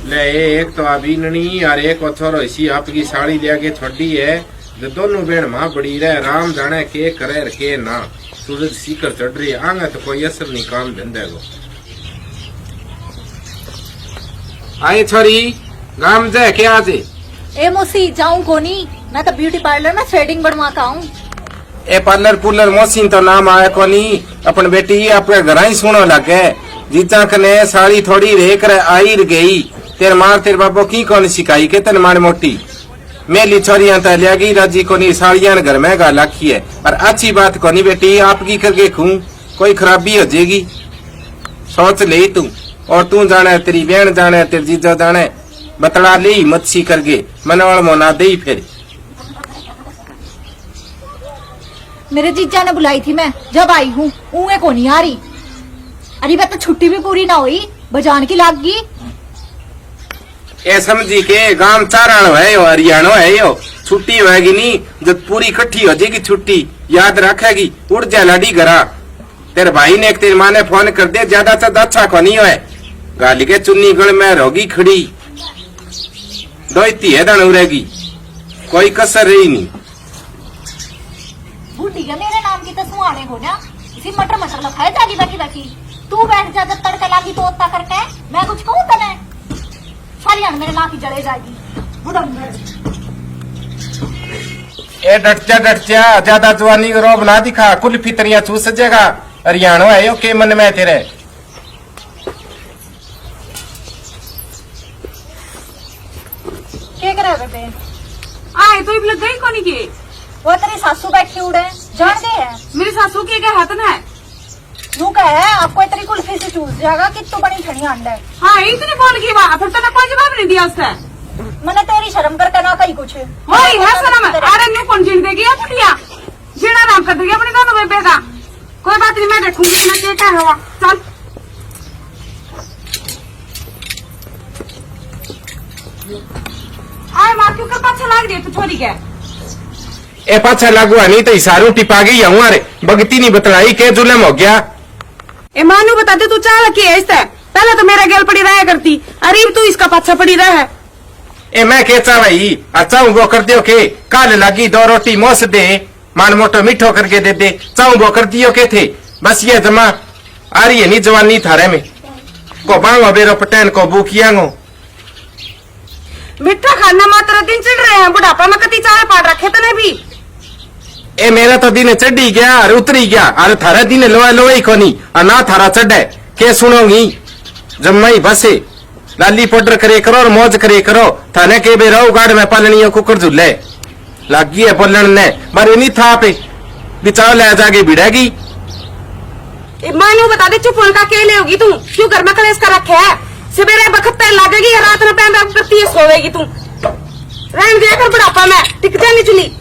ले एक तो अबीननी और एक छोरो इसी आपकी साड़ी लेके छोड़ी है। जो दोनों बहन माँ बड़ी रहे, राम जाने के करे के ना। सूरज सीकर चढ़ रही आगे तो कोई असर नहीं काम धंधे को। आए छोरी गाम जाए क्या आज? ए मौसी जाऊं कोनी, मैं तो ब्यूटी पार्लर में थ्रेडिंग बनवा का हूँ। ए पार्लर पुलर मौसी तो नाम आया कोनी। अपन बेटी अपने घर ही सुनो लगे। जीजा कने साड़ी थोड़ी रेख आई गई। तेरे मार तेरे बाबो की कौन सिखाई के तेन माड़ मोटी मेली छोरियां तो लियागी राजी कोनी। साड़ियां घर में गा लाखी है और अच्छी बात कोनी बेटी आपकी करके खूं कोई खराबी हो जाएगी। सोच ले तू और तू जाने तेरी बहन जाने तेरे जीजा जाने बतला ली मच्छी करके मनवाल मोना दे फिर। मेरे जीजा ने बुलाई थी, मैं जब आई हूँ ऊँगे को नहीं आ रही। अरे बात तो छुट्टी भी पूरी ना हुई, बजान की लाग गई। ए समझी के गांव चारण है यो हरियाणा है यो। छुट्टी होगी नहीं जब पूरी इकट्ठी हो जाएगी छुट्टी याद रखेगी। उड़ जा लाडी घरा। तेरे भाई ने एक तेरी माँ ने फोन कर दिया ज्यादा से अच्छा को नहीं है। गाली के चुन्नी गढ़ में रोगी खड़ी दोती है दन उड़ेगी कोई कसर रही नहीं। बूढ़ी है मेरे नाम की तो सुहाने हो ना, इसी मटर मसाला खाए जागी बाकी बाकी। तू बैठ जा जब तड़का लागी तो उतना करके मैं कुछ कहूँ तने सारी मेरे नाक की जले जाएगी। ए डट जा ज्यादा जवानी का रोब ना दिखा। कुल फितरिया चूस सजेगा। हरियाणा है यो के मन में तेरे। क्या करे बेबे? आए तो लग गई कोनी के? वो तेरी सासू बैठी उड़े जान दे है। मेरी सासू के क्या हाथ ना है? यूं कहे आपको इतनी कुल्फी से चूस जाएगा कि तू बड़ी ठंडी अंडा है। हाँ इतनी बोल की बात फिर तो कोई जवाब नहीं दिया उससे। मैंने तेरी शर्म करके ना कही कुछ। वही है शर्म। अरे न्यू कौन जीण देगी बुढ़िया? जीना नाम कर देगी अपने दोनों बेबे का। कोई बात नहीं मैं देखूंगी मैं क्या हुआ। चल आए माँ क्यों कर पाछा लाग रही तू छोरी के? ए पाछा लागू नहीं तो इशारों टिपा गई हमारे बगती नहीं बतलाई के जुलम हो गया। ए मानू बता दे तू चाह की है इससे पहले तो मेरा गेल पड़ी रहा करती। अरे तू इसका पाछा पड़ी रहा है। ए मैं के चाहूँ अच्छा वो कर दियो के काल लगी 2 रोटी मोस दे मान मोटो मीठो करके दे दे चाहूँ वो कर दियो के थे। बस ये जमा आ रही है नहीं जवानी थारे में को बांगो बेरो पटैन को बुकियांगो। मिठा खाना मात्र दिन चढ़ रहे हैं बुढ़ापा में कति चाय पाट रखे तने भी। ए मेरा तो दिन चढ़ी गया और उतरी गया और थारा दिन लोहा लोहा ही कोनी और ना थारा चढ़े के सुनोगी जम्मई बसे लाली पाउडर करे करो और मौज करे करो। थाने के बे रहो गाड़ में पालनी कुकर झूले लागी है बोलन ने बारे नहीं था पे बिचाव ले जाके भिड़ेगी। मानू बता दे चुप उनका के ले होगी तू क्यों घर में कलेश कर रखे है? सवेरे बखत पे लागेगी रात में पैर करती है सोवेगी तू। रहन दे कर बुढ़ापा में टिक जानी चुली।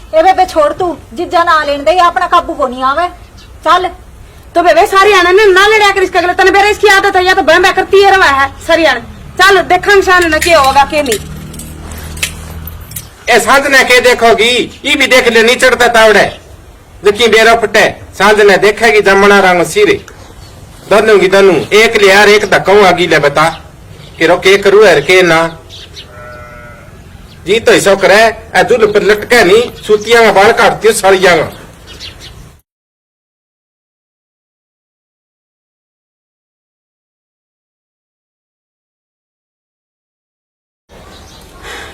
ए बेबे छोड़ तू जिज्जा ना लेन दे अपना काबू को नहीं आवे। चल तो बेबे सारी आने ने ना लड़या कर इसका तने बेरे इसकी आदत है या तो बहन करती है रवा है सारी आने। चल देखा शान न के होगा के नहीं। ए सांझ ने के देखोगी ये भी देख ले नहीं चढ़ता तावड़े देखी बेरो फटे सांझ ने देखेगी जमना रंग सिरे दोनों की दोनों एक ले यार एक धक्का आगी ले बता कि रो के करू है के ना जी तो ऐसा करे जुल पर लटके नहीं सूतियां का बाल काटती साड़ियां का।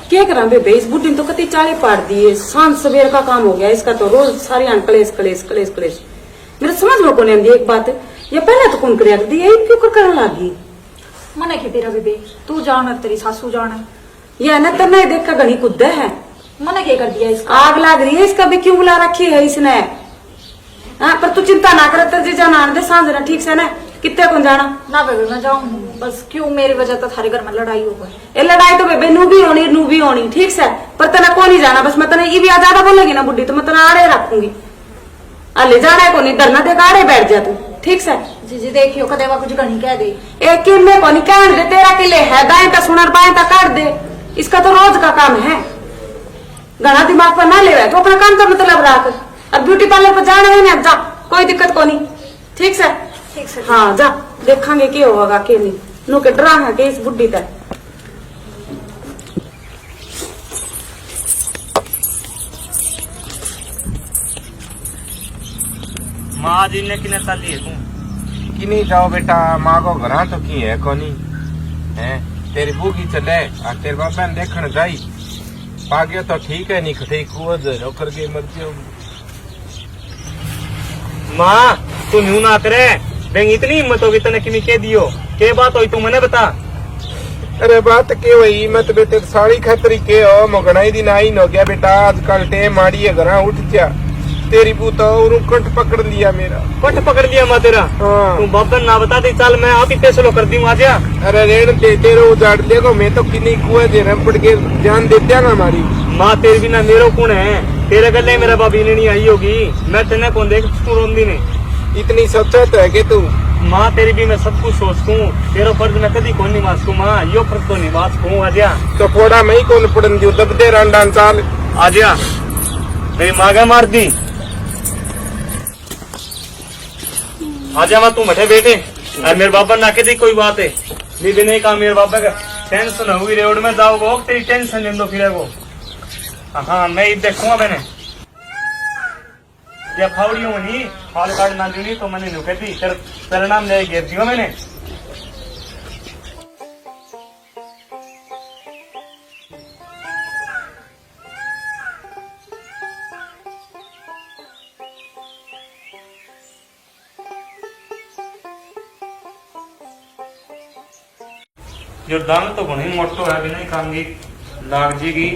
क्या करा बेबे इस बुढ़ी तो कति चाले पाट दिए। शाम सवेर का काम हो गया इसका तो रोज सारी कलेश कलेश कलेश कलेश। मेरे समझ में को नहीं एक बात ये पहले तो कौन कर दी क्यों कर करने लगी? मने के तेरा बेबे तू जान तेरी सासू जान ये न तो नहीं देख का घनी कुद है। मने क्या कर दिया इसका? आग लग रही है इसका भी क्यों बुला रखी है इसने? हाँ पर तू चिंता ना कर तेरे जाना दे सांझ ना ठीक से ना कितने कौन जाना ना बेबे मैं जाऊँ बस क्यों मेरी वजह तो थारे घर में लड़ाई हो गई। ये लड़ाई तो बेबे नू भी होनी ठीक से पर तना को नहीं जाना बस मैं तना ये भी ज्यादा बोलेगी ना बुढ़ी तो मैं तना आड़े रखूंगी। अले जाना है को नहीं डरना देख आड़े बैठ जा तू ठीक से। जी जी देखियो कदेवा कुछ घनी कह दे एक किले को नहीं काट दे तेरा किले है दाएं का सुनर बाएं का काट दे इसका तो रोज का काम है। घना दिमाग पर ना ले तो अपना काम का मतलब रख अब ब्यूटी पार्लर पर जाना है ना जा कोई दिक्कत को नहीं ठीक से। ठीक से हाँ जा देखांगे क्या होगा के नहीं। नु के डरा है के इस बुढ़ी तक माँ जी ने किने ताली है तू कि नहीं जाओ बेटा, माँ को घरा तो की है कोनी है। तेरी बूगी चले और तेरे बाबा ने देखने जाई पागियो तो ठीक है, नहीं खटे कुछ रोकर के मर गयो। माँ तू न्यू ना करे, बेंग इतनी हिम्मत होगी तने किमी कह दियो, के बात होई तू मने बता। अरे बात के वही मत बेटे, साड़ी खतरी के हो मगनाई दिन आई न हो गया बेटा, आजकल टेम माड़ी है घरा उठ जा। तेरी बू तो कंठ पकड़ लिया मेरा। कंठ पकड़ लिया माँ तेरा? हाँ। तू बाबन ना बता दे, चल मैं आप ही फैसलो कर दी आ जा। अरे रेण दे तेरे उजाड़ लेगा, मैं तो किन्हीं कुएं देना पड़ के जान देते ना हमारी। माँ तेरे बिना मेरो कौन है, तेरे गले मेरा बाबी ने नहीं आई होगी, मैं तेने कौन देख तू रोंदी ने। इतनी सच्चा है कि तू माँ तेरी भी मैं सब कुछ सोचतू, तेरा फर्ज मैं कभी कौन नहीं मासकू माँ, यो फर्ज तो नहीं मासकू। आ जा तो फोड़ा मैं ही कौन पड़न दियो, दब दे रांडान चाल। आ जा, मेरी माँ का मार दी। आजा माँ तू मठे बेटे, और मेरे बाबा ना के दी कोई बात है भी नहीं कहा, मेरे बाबा का टेंशन होगी रोड में जाओगे तेरी टेंशन ले दो फिर वो। हाँ मैं ये देखूंगा मैंने या फावड़ी हूँ नहीं फाल कार्ड ना दी तो मैंने नुके थी तेरा नाम ले घेर दिया मैंने। जो दाम तो घनी मोटो है, बिना काम की लाग जीगी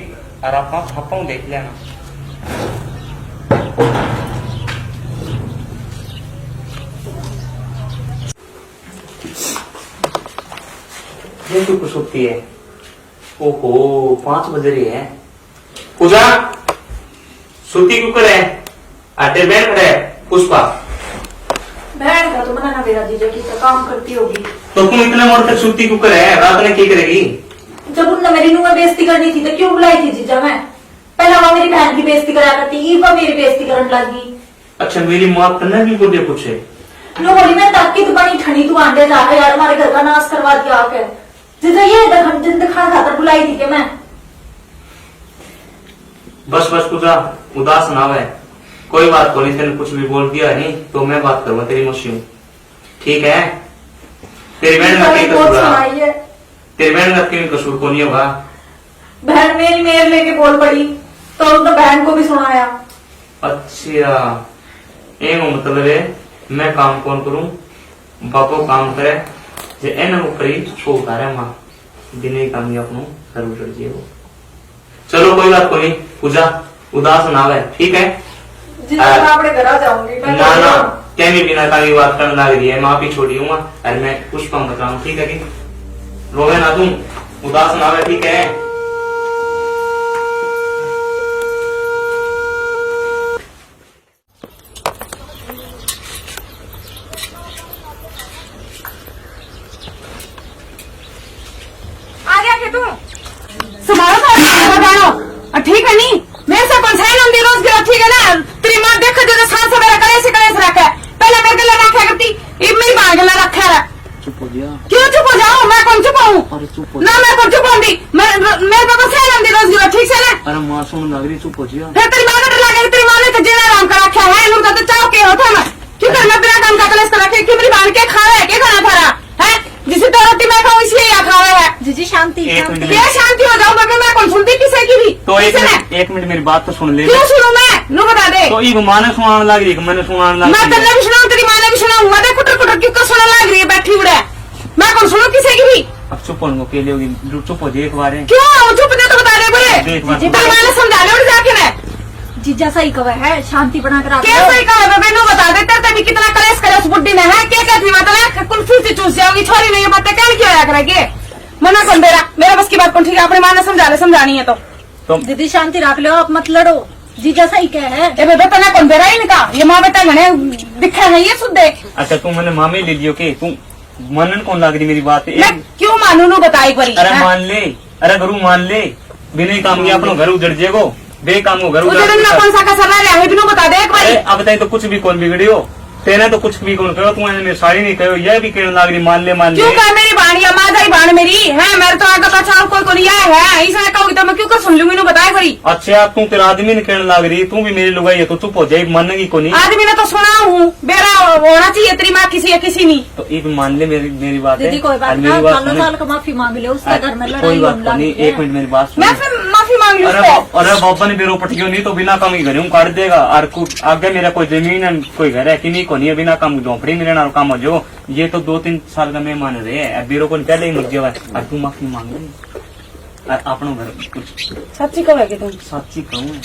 और आप छापा देख लेना। ये क्यों कुछ होती है? ओहो 5 बज रही है। पूजा सुती क्यों करे? आटे बैठ रहे पुष्पा बहन का तो मना ना मेरा जीजा की तो काम करती होगी। तो तुम इतने मोड़ तक सुती क्यों करे? रात में क्या करेगी? जब उनने मेरी नुआ बेइज्जती करनी थी तो क्यों बुलाई थी जीजा? मैं पहला वो मेरी बहन की बेइज्जती करा करती, ये वो मेरी बेइज्जती करने लगी। अच्छा मेरी माँ तन्ने भी बोलिए कुछ है? नो बोली मैं तब की तो बनी ठनी तू आंडे जाकर यार हमारे घर का नाश करवा दिया आके। जीजा ये दिखा खातर बुलाई थी कि मैं। बस बस पूजा उदास ना है, कोई बात को नहीं, तेने कुछ भी बोल दिया नहीं तो मैं बात करूंगा तेरी मौसी हूँ, ठीक है? तेरी बहन का कोई कसूर है? तेरी बहन का कोई कसूर को नहीं होगा। बहन मेरी मेर लेके बोल पड़ी तो उसने बहन को भी सुनाया। अच्छा एक मतलब है मैं काम कौन करूं, बापो काम करे जे एना ऊपर ही छो उतारे माँ दिन काम ही अपनो घर उजड़ जिए वो। चलो कोई बात को नहीं पूजा उदास ना है, ठीक है? जिस मैं अपने घर आ जाऊंगी ना ना क्या भी बिना का बात करने लग रही है, माँ भी छोड़ी हूँ और मैं पुष्पा बताऊँ, ठीक है? कि रोवे ना तुम, उदास ना है, ठीक है? आ गया कि तू संभालो तो बताओ ठीक है नहीं मेरे से कौन सा नंदी रोज गिरा, ठीक है ना? तेरी माँ देखो जो सांस मेरा कलेश रखा है, पहले मेरे गले रखा करती, ये मेरी माँ गला रखा है। चुप हो गया? क्यों चुप हो जाऊँ? मैं कौन चुप हूँ? अरे चुप हो ना मैं कौन चुप होंगी? मेरे पापा से नंदी रोज गिरा, ठीक है ना? अरे माँ सुन लग रही, चुप हो गया? फिर तेरी माँ का डर लगे, तेरी माँ ने तो जेना आराम कर रखा है, लोग तो चाव के होता मैं क्यों कर मैं बिना काम का कलेश कर रखे? क्यों मेरी बहन के खा रहा है, क्या खाना खा रहा है? जिसे तो रोटी मैं खाऊं इसलिए या खा रहा है। जीजी शांति एक मिनट। क्या शांति हो जाऊं? मैं कौन सुनती किसी की भी? तो किसी एक मिनट मेरी बात तो सुन ले। क्यों सुनूं मैं? नु बता दे। तो एक माँ ने सुनाने लग रही है, मैंने सुनाने लग मैं रही तेरे भी सुनाऊं, तेरी माँ ने भी सुनाऊं, मैं कुटर कुटर क्यों सुनने लग रही है बैठी उड़े? मैं कौन सुनूं किसी की भी? अब चुप होने को के लिए होगी, चुप हो जाए एक बार। क्यों चुप नहीं तो बता दे बोले। देख बात तेरी माँ ने समझा ले उड़ जाके मैं जीजा सही कहा है, शांति बना कर क्या सही कहा है? मैंने बता देते तभी कितना कलेश करे उस बुड्ढी ने है, क्या कहती मतलब कुल्फी से चूस जाओगी, छोरी नहीं बातें क्या क्यों आया करेगी? मना कौन दे रहा? मेरा बस की बात कौन, ठीक है? अपनी माँ ने समझा ले, समझानी है तो दीदी शांति रख लो, आप मत लड़ो। जीजा सही कह है। ये बेटा तना कौन दे रहा है इनका? ये माँ बेटा घने दिखा है ये सुध देख। अच्छा तू मैंने मामे ले लियो के तू मनन कौन लग रही मेरी बात? मैं क्यों मानू नु बताई परी? अरे मान ले, अरे गुरु मान ले, बिना काम के अपनो घर उजड़ जेगो, बे काम को घर उधर ना कौन सा का सलाह है, बिनु बता दे एक बार। अब बताई तो कुछ भी कौन बिगड़ी हो, तेने तो कुछ भी कौन कहो, तू मेरी साड़ी नहीं कहो, यह भी कहने लग रही मान ले क्यों कर मेरी बाणिया माँ ही बाण मेरी है, मेरे तो आगे पछा कोई को नहीं आया है, इसने कहोगी तो मैं क्यों कर सुन लूंगी, इन्हों बताया करी। अच्छा तू तेरा आदमी ने कहने लग रही, तू भी मेरी लुगाई है तो चुप हो जाए, मानेगी को नहीं। आदमी ने तो सुना हूँ, बेरा होना चाहिए तेरी माँ किसी या किसी नहीं। तो एक मान ले मेरी बात है। दीदी कोई बात और नहीं, मेरी बात सालों सुने। साल का माफी मांग ले, उसके घर में लड़ाई कोई बात होने को नहीं, लगी है। एक मिनट मेरी बात मैं सुन। फिर माफी मांग लूँ अरे बाबा ने बेरो पटियो नहीं तो बिना काम ही घर काट देगा, और आगे मेरा कोई जमीन है कोई घर है कि नहीं को नहीं, बिना काम झोंपड़ी में रहना और काम हो जो, ये तो 2-3 साल का मेहमान रहे है, बेरो को पहले ही मर गया है, और तू माफी मांग अपना घर कुछ सच्ची कहो कि तुम सच्ची कहूँ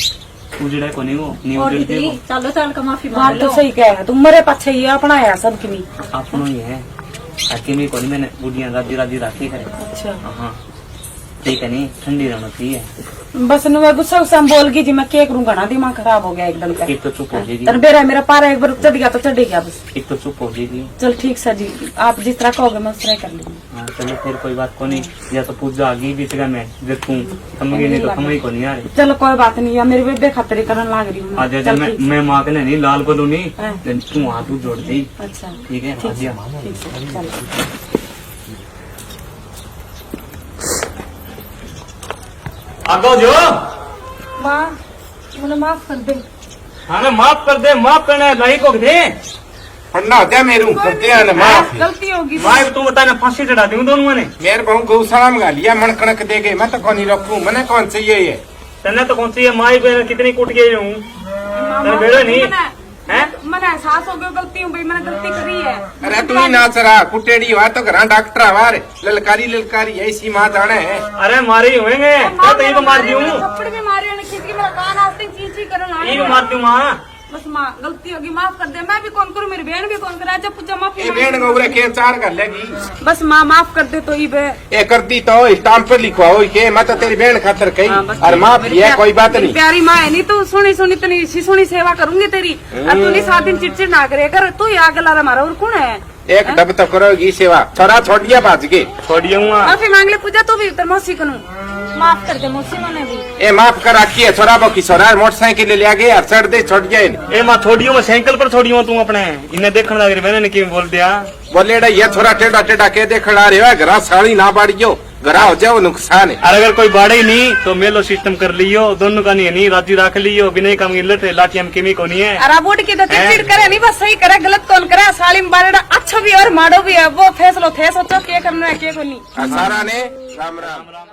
उजड़ा को नहीं वो नहीं और उजड़ते दीदी वो सालों साल का माफी बात मांग तो लो। सही कह है, तुम मरे पच्छे ही अपना है सबकी नहीं। अपनों ही है, अकेले को नहीं, मैंने गुड़िया राजी राजी राखी करे। अच्छा हाँ ठीक है, नहीं ठंडी रहना चाहिए। बस मैं गुस्सा गुस्सा में बोल गई जी, मैं क्या करूँ, घना दिमाग खराब हो गया एकदम का। एक तो चुप हो जाएगी, तर बेरा मेरा पारा एक बार चढ़ गया तो चढ़ गया बस। एक तो चुप हो जाएगी। चल ठीक सर जी, आप जिस तरह कहोगे मैं उस तरह कर लूंगी। हाँ चलो फिर कोई बात को नहीं, या तो पूजा आ गई बीच में जब तू समझी नहीं तो समझ को नहीं आ रही। चलो कोई बात नहीं, या मेरी बेबे खातिर करने लाग रही हूँ। आज चल ठीक। मैं माँ के नहीं लाल बोलू नहीं, हाँ। तू हाथ जोड़ दी, अच्छा ठीक है। ठीक आजिया। है, ठीक है, चलो। आगो जो माँ मुझे माफ कर दे। हाँ माफ कर दे, माफ करने लायक हो दे। पढ़ना होता मेरू करते हैं ना माफ। गलती होगी। माँ तू बता ना, फांसी चढ़ा दूं दोनों ने। मेरे बहु गौशाला में गालिया मन कणक दे गए, मैं तो कौन ही रखूं, मैंने कौन चाहिए ये। तेने तो कौन सी है, माँ बहन कितनी कुट गई हूँ, तेरे बेड़ा नहीं है। मैंने एहसास हो गया गलती हूँ भाई, मैंने गलती करी है। अरे तू ही नाच रहा, कुटेड़ी हुआ तो घर डॉक्टर हमारे ललकारी ऐसी माँ जाने है। अरे मारे हुएंगे तो ये मार दी हूँ, थप्पड़ भी मारे, खींच के मेरा कान आस्ते चींची करने ये मार दूँ माँ। बस माँ गलती होगी, माफ कर दे। मैं भी कौन करूँ, मेरी बहन भी कौन करे, जब पूछा माफी ये बेन गौरे के चार कर लेगी। बस माँ माफ कर दे तो ही बे। ये करती तो स्टाम्प पर लिखवा हो के, मैं तो तेरी बहन खातर कही और माफ है, कोई बात नहीं। प्यारी माँ है नहीं तू, सुनी सुनी तनी सोनी सेवा करूंगी तेरी, और तू नहीं 7 दिन चिड़चिड़ ना करे, अगर तू ही आगे ला हमारा और कौन है। एक डब तो करोगी सेवा, छोरा छोड़िया बाज के छोड़िए माफी मांग ले पूजा, तू भी उतर मौसी करूँ। माफ कर दे मौसी, मैंने भी ए माफ कर रखी है छोरा बो की छोरा मोटरसाइकिल ले गए और चढ़ दे छोड़ गए। ए माँ छोड़ियो, मैं साइकिल पर छोड़ियो तू अपने, इन्हें देखने लग रही मैंने क्यों बोल दिया। बोले ये छोरा टेढ़ा टेढ़ा के देख रहा रे, घरा साड़ी ना बाड़ियो, घरा हो जाओ नुकसान है। और अगर कोई बाड़े ही नहीं तो मेलो सिस्टम कर लियो, दोनों का नहीं राजी रख लियो, बिना काम की लाठिया में केमी को नहीं है। अरे बोट की तो चिड़चिड़ करे नहीं, बस सही करे, गलत कौन करे, साली में बारेड़ा अच्छा भी और माड़ो भी है, वो फैसलो थे, सोचो क्या करना है क्या को नहीं। सारा ने राम राम।